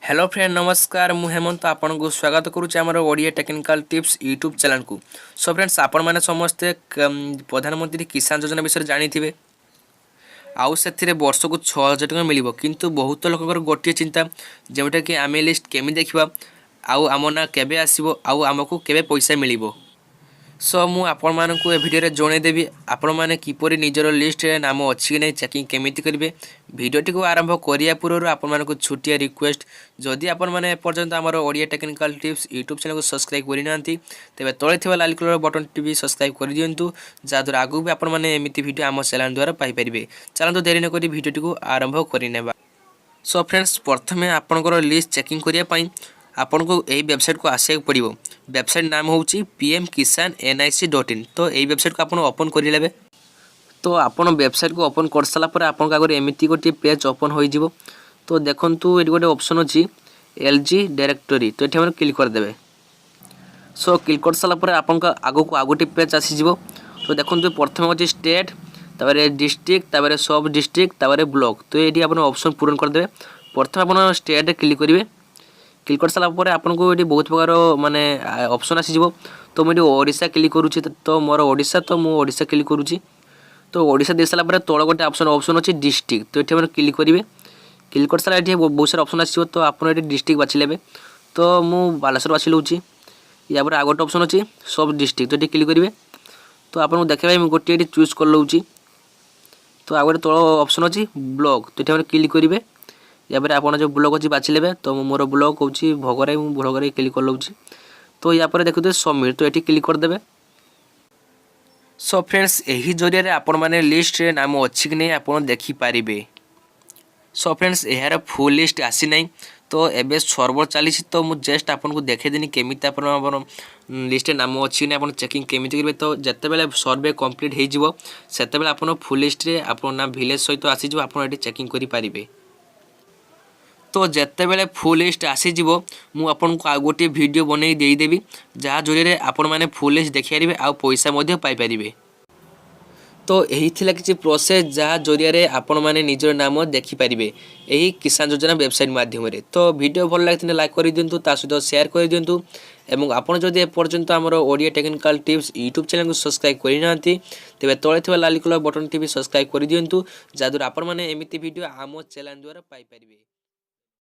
Hello friend नमस्कार मु हेमंत आपन को स्वागत करुचे आमर Odia technical tips YouTube channel को। सो फ्रेंड्स आपण मैंने समस्ते प्रधानमंत्री किसान योजना विषय जानी थे आउ से वर्ष को 6,000 टका मिल किंतु बहुत लोक गोटे चिंता जोटा कि आम लिस्ट केमी देखा आउ आम ना केबे आसीबो आउ आमको केबे पैसा मिलिबो। सो मु आपण मानकु ए भिडियो रे जणैदेवी आपण माने किपरि निजर लिस्ट रे नाम अछि कि नै चेकिंग केमिति करिवे। भिडियोटी को आरंभ करिया पूर्व आपण मानकु छुटिया रिक्वेस्ट जदि आपण माने पर्यंत हमर Odia technical tips YouTube channel को सब्सक्राइब करि नांती तेबे तळे थिबा लाल कलर बटन टीवी सब्सक्राइब कर दियंतु जा द्वारा आगु भी आपण माने एमिति भिडियो हम चैनल द्वारा पाई परिबे। चलंतु देरी न करी भिडियोटी को आरंभ करि नेबा। सो फ्रेंड्स प्रथमे आपनकर लिस्ट चेकिंग करिया पई आपन को यही वेबसाइट को आसे पड़ो। वेबसाइट नाम हूँ pmkisan.nic.in। तो यही वेबसाइट को आपन ओपन कर लेबे। तो आपन वेबसाइट को ओपन कर सारा पर आपन आगे एमती गोटे पेज ओपन हो जिवो। तो देखंतु ये गोटे ऑप्शन अच्छी एलजी डायरेक्टरी तो ये क्लिक करदे। सो क्लिक कर सारा पर आपन आग को आगोटे पेज आसीज। तो देखो प्रथम अच्छे स्टेट तापर डिस्ट्रिक्ट तापर सब डिस्ट्रिक्ट तापर ब्लॉक तो ये आप ऑप्शन पूरण करदे। प्रथम आप स्टेट क्लिक करेंगे। क्लिक कर सारा पर आपको ये बहुत प्रकार माने ऑप्शन आसीज। तो मुझे ओडिशा क्लिक करुँची तो मोर ओडिशा तो मुझे ओडिशा क्लिक करुँची। तो ओडिशा दे सारा पर तल गोटे ऑप्शन अच्छी डिस्ट्रिक्ट तो ये क्लिक करेंगे। क्लिक कर सारा ये बहुत सारा ऑप्शन आसो तो आप डिस्ट्रिक्ट बाछि लेबे। तो मुझे बालेश्वर बाछि लौची। या पर आगोटे ऑप्शन अच्छी सब डिस्ट्रिक्ट तो ये क्लिक करेंगे। तो आपको देखा गोटे चूज कर लौची। तो आगे तल ऑप्शन अच्छी ब्लॉक तो ये क्लिक करेंगे। या पर आप जो ब्लॉक अच्छी बाछि लेबे। तो मोर ब्लॉक हूँ भगराई भगराई क्लिक कर लौची। तो या पर देखते सबमिट तो ये क्लिक करदे। सो फ्रेंड्स यही जरिया आपण मैंने लिस्ट रे नाम अच्छी कि नहीं आप देखिपारे। सो फ्रेंड्स यार फुल लिस्ट आसी ना तो एबे सर्वर चली तो मुझे जस्ट आपको देखेदेनी केमी आप लिस्ट नाम अच्छी ना आप चेकिंग केमी करेंगे। तो जिते बड़े सर्वे कम्प्लीट हो सेते आप फुल लिस्ट रे आप ना विलेज सहित आसीज आप चेकिंग करेंगे। तो जिते बड़े फुल लिस्ट आसीज मुझे आपको गोटे वीडियो बनई देदेवी जहाँ जरिए आपण मैंने फुल लिस्ट देखिपारे आ पैसा पाइपर। तो यही थिला किसी प्रोसेस जहाँ जरिए आपण मैंने निजर नाम देखिपारे यही किसान योजना वेबसाइट माध्यम। तो वीडियो भल लगे लाइक कर दिंतु ता सहित शेयर कर दिंतु एवं आपन जदि एपर्यंत आमर Odia technical tips YouTube channel को सब्सक्राइब करना तेरे तले थिबा लाल कलर बटन टीवी सब्सक्राइब कर दिंतु जहाँद्वारा आपण मैंने एमिति वीडियो आम चैनल द्वारा पाइपर।